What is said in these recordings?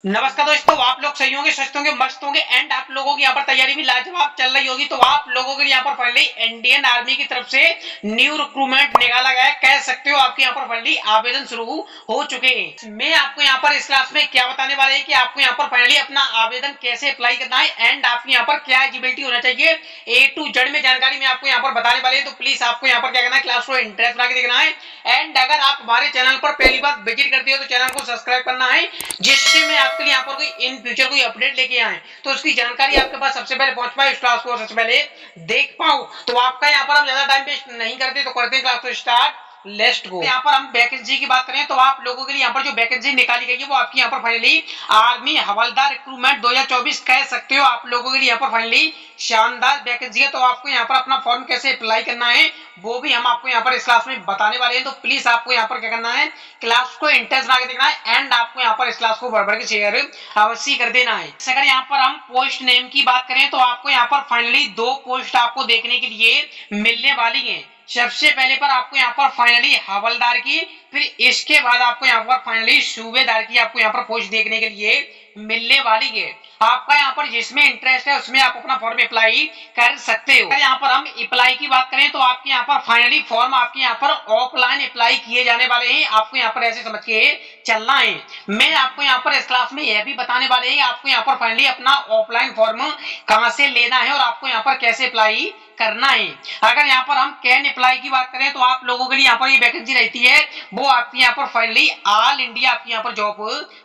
नमस्कार दोस्तों, आप लोग सही होंगे, स्वस्थ होंगे, मस्त होंगे एंड आप लोगों की यहाँ पर तैयारी भी लाजवाब चल रही होगी। तो आप लोगों के लिए यहाँ पर फाइनली इंडियन आर्मी की तरफ से न्यू रिक्रूटमेंट निकाला गया है। कह सकते हो आपके यहाँ पर फाइनली आवेदन शुरू हो चुके हैं। मैं आपको यहाँ पर इस क्लास में क्या बताने वाले हैं कि आपको यहाँ पर फाइनली अपना आवेदन कैसे अप्लाई करना है एंड आपके यहाँ पर क्या एलिजिबिलिटी होना चाहिए, ए टू जेड में जानकारी मैं आपको यहाँ पर बताने वाले हैं। तो प्लीज आपको यहाँ पर क्या करना है, क्लास को इंटरेस्ट बना के देखना है एंड अगर आप हमारे चैनल पर पहली बार विजिट करते हो तो चैनल को सब्सक्राइब करना है, जिससे मैं आपके लिए यहाँ पर कोई इन फ्यूचर कोई अपडेट लेके आए तो उसकी जानकारी आपके पास सबसे पहले पहुंच पाए, उस क्लास को सबसे पहले देख पाओ। तो आपका यहाँ पर हम ज्यादा टाइम वेस्ट नहीं करते तो करते हैं क्लास को स्टार्ट। Let's go. यहाँ पर हम वैकेंसी की बात करें तो आप लोगों के लिए यहाँ पर जो वैकेंसी निकाली गई है वो आपकी यहाँ पर फाइनली आर्मी हवलदार रिक्रूटमेंट 2024 कह सकते हो। आप लोगों के लिए यहाँ पर फाइनली शानदार वैकेंसी है। तो आपको यहाँ पर अपना फॉर्म कैसे अप्लाई करना है वो भी हम आपको यहाँ पर इस क्लास में बताने वाले हैं। तो प्लीज आपको यहाँ पर क्या करना है, क्लास को इंटरेस्ट बना के देखना है एंड आपको यहाँ पर इस क्लास को बढ़ के शेयर अवश्य कर देना है। अगर यहाँ पर हम पोस्ट नेम की बात करें तो आपको यहाँ पर फाइनली दो पोस्ट आपको देखने के लिए मिलने वाली है। सबसे पहले पर आपको यहाँ पर फाइनली हवलदार की, फिर इसके बाद आपको यहाँ पर फाइनली सूबेदार की आपको यहाँ पर पोस्ट देखने के लिए मिलने वाली है। आपका यहाँ पर जिसमें इंटरेस्ट है उसमें आप अपना फॉर्म अप्लाई कर सकते हो। यहाँ पर हम अप्लाई की बात करें तो आपके यहाँ पर फाइनली फॉर्म आपके यहाँ पर ऑफलाइन अप्लाई किए जाने वाले हैं। आपको यहाँ पर ऐसे समझ के चलना है। मैं आपको यहाँ पर इस क्लास में यह भी बताने वाले हैं आपको यहाँ पर फाइनली अपना ऑफलाइन फॉर्म कहाँ से लेना है और आपको यहाँ पर कैसे अप्लाई करना है। अगर यहाँ पर हम कैन अप्लाई की बात करें तो आप लोगों के लिए यहाँ पर ये वैकेंसी रहती है वो आपकी यहाँ पर फाइनली ऑल इंडिया आपकी यहाँ पर जॉब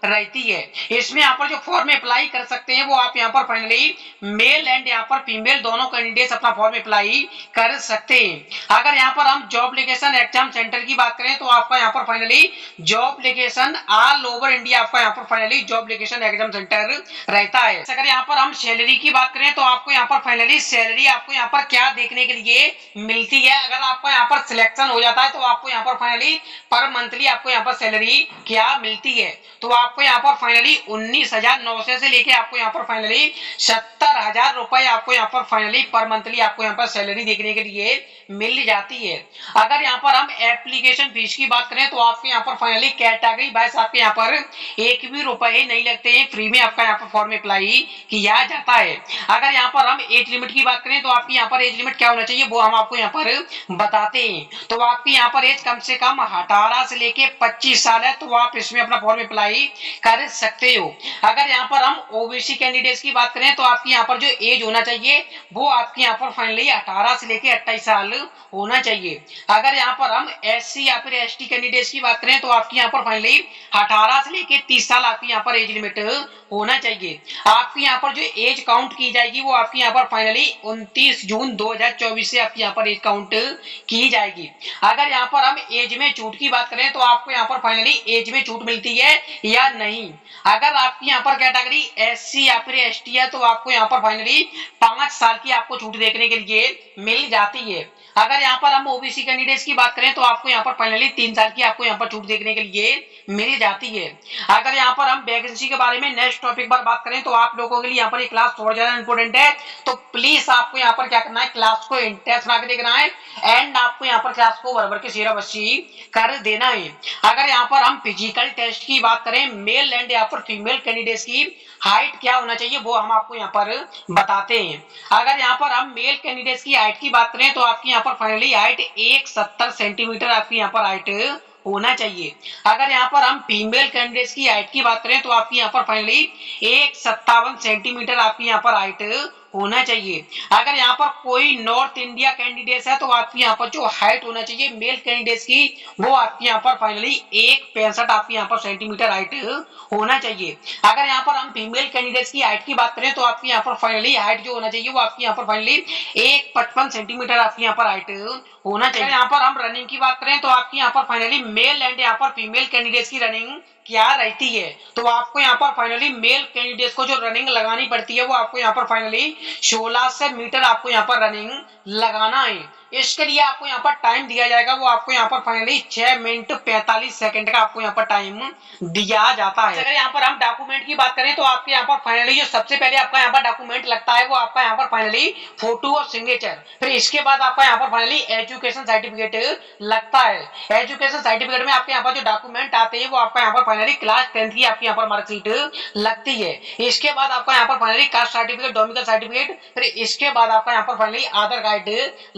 रहती है। इसमें यहाँ पर जो फॉर्म अप्लाई कर सकते हैं वो आप यहाँ पर फाइनली मेल एंड यहाँ पर फीमेल दोनों कैंडिडेट्स अपना फॉर्म अप्लाई कर सकते हैं। अगर यहाँ पर हम जॉब एप्लीकेशन एग्जाम सेंटर की बात करें तो आपका यहाँ पर finally job application all over India आपका यहाँ पर finally job application exam centre रहता है। अगर यहाँ पर हम सैलरी की बात करें तो आपको यहाँ पर फाइनली सैलरी आपको यहाँ पर क्या देखने के लिए मिलती है। अगर आपका यहाँ पर सिलेक्शन हो जाता है तो आपको यहाँ पर फाइनली पर मंथली आपको यहाँ पर सैलरी क्या मिलती है। तो आपको यहाँ पर फाइनली 19,900 से लेके आपको यहाँ पर फाइनली 70,000 रुपए आपको यहाँ पर फाइनली पर मंथली आपको यहाँ पर सैलरी देखने के लिए मिल जाती है। अगर यहाँ पर हम एप्लीकेशन फीस की बात करें तो आपके यहाँ पर फाइनली कैटेगरी वाइज आपके यहाँ पर एक भी रुपए नहीं लगते हैं, फ्री में आपका यहाँ पर फॉर्म अप्लाई किया जाता है। अगर यहाँ पर हम एज लिमिट की बात करें तो आपकी यहाँ पर एज लिमिट क्या होना चाहिए वो हम आपको यहाँ पर बताते हैं। तो आपकी यहाँ पर एज कम से कम 18 से लेके 25 साल है तो आप इसमें अपना फॉर्म अप्लाई कर सकते हो। अगर यहाँ पर हम ओबीसी कैंडिडेट्स की बात करें तो आपकी यहाँ पर जो एज होना चाहिए वो आपकी यहाँ पर फाइनली 18 से लेके 28 साल होना चाहिए। अगर यहाँ पर हम एससी या फिर एसटी कैंडिडेट्स की बात करें तो आपकी यहाँ पर फाइनली 18 से लेके 30 साल आपकी यहाँ पर एज लिमिट होना चाहिए। आपकी यहाँ पर जो एज काउंट की जाएगी वो आपकी यहाँ पर फाइनली 29 जून 2024 से आपकी यहाँ पर एज काउंट की जाएगी। अगर यहाँ पर हम एज में छूट की बात करें तो आपको यहाँ पर फाइनली एज में छूट मिलती है या नहीं। अगर आपकी यहाँ पर कैटेगरी एससी या फिर एसटी है तो आपको यहाँ पर फाइनली 5 साल की आपको छूट देखने के लिए मिल जाती है। अगर यहाँ पर हम ओबीसी कैंडिडेट्स की बात करें तो आपको यहाँ पर फाइनली 3 साल की आपको यहाँ पर छूट देखने के लिए मिल जाती है। अगर यहाँ पर हम वैकेंसी के बारे में नेक्स्ट टॉपिक पर बात करें तो आप लोगों के लिए यहाँ पर ये क्लास थोड़ा ज्यादा इंपॉर्टेंट है। तो प्लीज आपको यहाँ पर क्या करना है, क्लास को इंटरेस्ट बना के देखना है एंड आपको यहाँ पर क्लास को बराबर के शेयर अवश्य कर देना है। अगर यहाँ पर हम फिजिकल टेस्ट की बात करें मेल एंड यहाँ पर फीमेल कैंडिडेट्स की हाइट क्या होना चाहिए वो हम आपको यहाँ पर बताते हैं। अगर यहाँ पर हम मेल कैंडिडेट्स की हाइट की बात करें तो आपकी यहाँ पर फाइनली हाइट 170 सेंटीमीटर आपकी यहाँ पर हाइट होना चाहिए। अगर यहाँ पर हम फीमेल कैंडिडेट्स की हाइट की बात करें तो आपकी यहाँ पर फाइनली 157 सेंटीमीटर आपकी यहाँ पर हाइट होना चाहिए। अगर यहाँ पर कोई नॉर्थ इंडिया कैंडिडेट्स है तो आपकी यहाँ पर जो हाइट होना चाहिए मेल कैंडिडेट्स की वो आपकी यहाँ पर फाइनली 165 आपकी यहाँ पर सेंटीमीटर हाइट होना चाहिए। अगर यहाँ पर हम फीमेल कैंडिडेट्स की हाइट की बात करें तो आपकी यहाँ पर फाइनली हाइट जो होना चाहिए वो आपकी यहाँ पर फाइनली 155 सेंटीमीटर आपकी यहाँ पर हाइट होना चाहिए। यहाँ पर हम रनिंग की बात करें तो आपकी यहाँ पर फाइनली मेल एंड यहाँ पर फीमेल कैंडिडेट्स की रनिंग क्या रहती है। तो आपको यहाँ पर फाइनली मेल कैंडिडेट्स को जो रनिंग लगानी पड़ती है वो आपको यहाँ पर फाइनली 1600 मीटर आपको यहाँ पर रनिंग लगाना है। इसके लिए आपको यहाँ पर टाइम दिया जाएगा, वो आपको यहाँ पर फाइनली 6 मिनट 45 सेकंड का आपको यहाँ पर टाइम दिया जाता है। अगर यहाँ पर हम डॉक्यूमेंट की बात करें तो आपके यहाँ पर फाइनली जो सबसे पहले आपका यहाँ पर डॉक्यूमेंट लगता है वो आपका यहाँ पर फाइनली फोटो और सिग्नेचर, फिर इसके बाद आपका यहाँ पर फाइनली एजुकेशन सर्टिफिकेट लगता है। एजुकेशन सर्टिफिकेट में आपके यहाँ पर जो डॉक्यूमेंट आते हैं वो आपका यहाँ पर फाइनली क्लास 10th की आपकी यहाँ पर मार्कशीट लगती है। इसके बाद आपका यहाँ पर finally caste certificate, domicile certificate, फिर इसके बाद आपका यहाँ पर फाइनली आधार कार्ड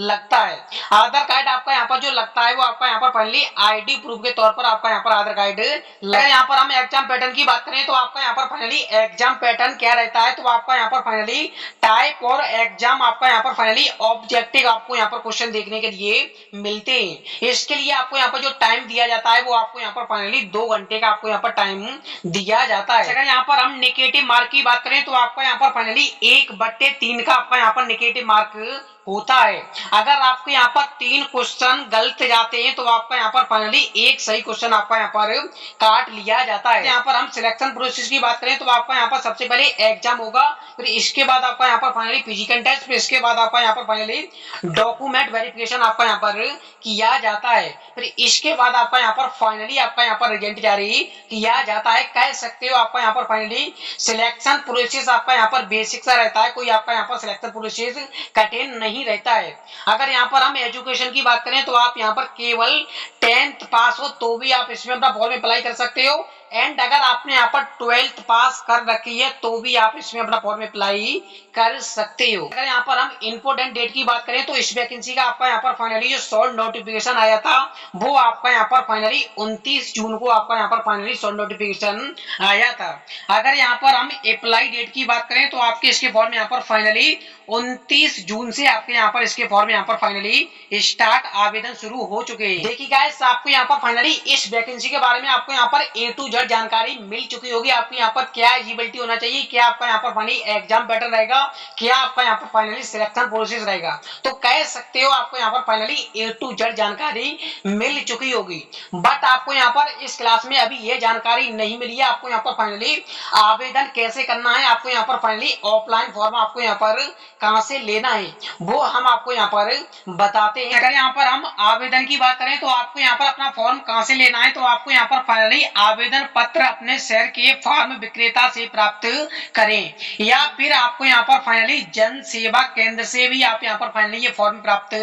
लगता है। आधार कार्ड आपका यहाँ पर जो लगता है वो आपका यहाँ पर फाइनली आईडी प्रूफ के तौर पर आपका यहाँ पर आधार कार्ड लगता है। यहाँ पर हम एग्जाम पैटर्न की बात करें तो आपका यहाँ पर फाइनली एग्जाम पैटर्न क्या रहता है, तो आपका यहाँ पर फाइनली टाइप और एग्जाम आपका यहाँ पर फाइनली ऑब्जेक्टिव आपको यहाँ पर क्वेश्चन देखने के लिए मिलते हैं। इसके लिए आपको यहाँ पर जो टाइम दिया जाता है वो आपको यहाँ पर फाइनली 2 घंटे का आपको यहाँ पर टाइम दिया जाता है। अगर यहाँ पर हम नेगेटिव मार्क की बात करें तो आपका यहाँ पर फाइनली 1/3 का आपका यहाँ पर नेगेटिव मार्क होता है। अगर आपके यहाँ पर 3 क्वेश्चन गलत जाते हैं तो आपका यहाँ पर फाइनली 1 सही क्वेश्चन आपका यहाँ पर काट लिया जाता है। यहाँ पर हम सिलेक्शन प्रोसेस की बात करें तो आपका यहाँ पर सबसे पहले एग्जाम होगा, फिर इसके बाद आपका यहाँ पर फाइनली फिजिकल टेस्ट, फिर इसके बाद आपका यहाँ पर फाइनली डॉक्यूमेंट वेरिफिकेशन आपका यहाँ पर किया जाता है, फिर इसके बाद आपका यहाँ पर फाइनली आपका यहाँ पर रिजल्ट जारी किया जाता है। कह सकते हो आपका यहाँ पर फाइनली सिलेक्शन प्रोसेस आपका यहाँ पर बेसिक सा रहता है, कोई आपका यहाँ पर सिलेक्शन प्रोसेस कठिन नहीं रहता है। अगर यहाँ पर हम एजुकेशन की बात करें तो आप यहाँ पर केवल 10th पास हो तो भी आप इसमें अपना फॉर्म अप्लाई कर सकते हो, एंड अगर आपने यहाँ पर 12th पास कर रखी है तो भी आप इसमें अपना फॉर्म अप्लाई कर सकते हो। अगर यहाँ पर हम इंपोर्टेंट डेट की बात करें तो इस वैकेंसी का आपका यहाँ पर फाइनली जो शॉर्ट नोटिफिकेशन आया था वो आपका यहाँ पर फाइनली 29 जून को आपका यहाँ पर फाइनली शॉर्ट नोटिफिकेशन आया था। अगर यहाँ पर हम अप्लाई डेट की बात करें तो आपके इसके फॉर्म यहाँ पर फाइनली 29 जून से आपके यहाँ पर इसके फॉर्म यहाँ पर फाइनली स्टार्ट आवेदन शुरू हो चुके हैं। देखिए गाइस, आपको यहाँ पर फाइनली इस वैकेंसी के बारे में आपको यहाँ पर A to Z जानकारी मिल चुकी होगी। आपको यहाँ पर क्या एलिजिबिलिटी होना चाहिए, क्या आपका यहाँ पर फाइनली एग्जाम पैटर्न रहेगा, क्या आपका यहाँ पर फाइनली सिलेक्शन प्रोसेस रहेगा, तो कह सकते हो आपको यहाँ पर फाइनली A to Z जानकारी मिल चुकी होगी। बट आपको यहाँ पर इस क्लास में अभी ये जानकारी नहीं मिली है आपको यहाँ पर फाइनली आवेदन कैसे करना है, आपको यहाँ पर फाइनली ऑफलाइन फॉर्म आपको यहाँ पर कहां से लेना है वो हम आपको यहाँ पर बताते हैं। अगर यहाँ पर हम आवेदन की बात करें तो आपको यहाँ पर अपना फॉर्म कहां से लेना है, तो आपको यहाँ पर फाइनली आवेदन पत्र अपने शहर के फॉर्म विक्रेता से प्राप्त करें, या फिर आपको यहाँ पर फाइनली जन सेवा केंद्र से भी आप यहाँ पर फाइनली ये फॉर्म प्राप्त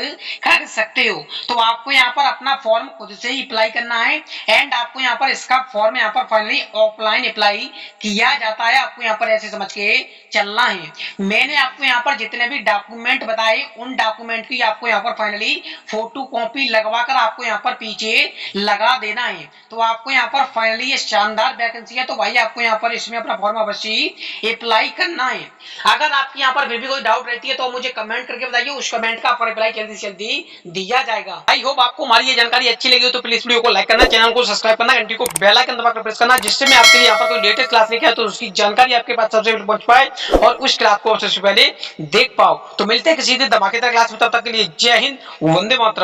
कर सकते हो। तो आपको यहाँ पर अपना फॉर्म खुद से ही अप्लाई करना है, एंड आपको यहाँ पर इसका फॉर्म यहाँ पर फाइनली ऑफलाइन अप्लाई किया जाता है। आपको यहाँ पर ऐसे समझ के चलना है। मैंने आपको यहाँ पर जितने भी डॉक्यूमेंट बताए उन डॉक्यूमेंट की आपको यहाँ पर फाइनली फोटो कॉपी लगवाकर आपको यहाँ पर पीछे लगा देना है। तो आपको यहाँ पर फाइनली ये शानदार वैकेंसी है, तो भाई आपको यहाँ पर इसमें अपना फॉर्म अवश्य अप्लाई करना है। अगर आपकी यहाँ पर फिर भी कोई डाउट रहती है तो मुझे कमेंट करके बताइए, उस कमेंट का रिप्लाई जल्दी से जल्दी दिया जाएगा। आई होप आपको हमारी ये जानकारी अच्छी लगी हो तो प्लीज वीडियो को लाइक करना, चैनल को सब्सक्राइब करना, घंटी को बेल आइकन दबाकर प्रेस करना, जिससे मैं आपके लिए यहाँ पर कोई लेटेस्ट क्लास लेके आया तो उसकी जानकारी आपके पास सबसे पहले पहुंच पाए और उस क्लास को सबसे पहले देख पाओ। तो मिलते हैं किसी दिन धमाकेदार क्लास में, तब तक के लिए जय हिंद, वंदे मातरम।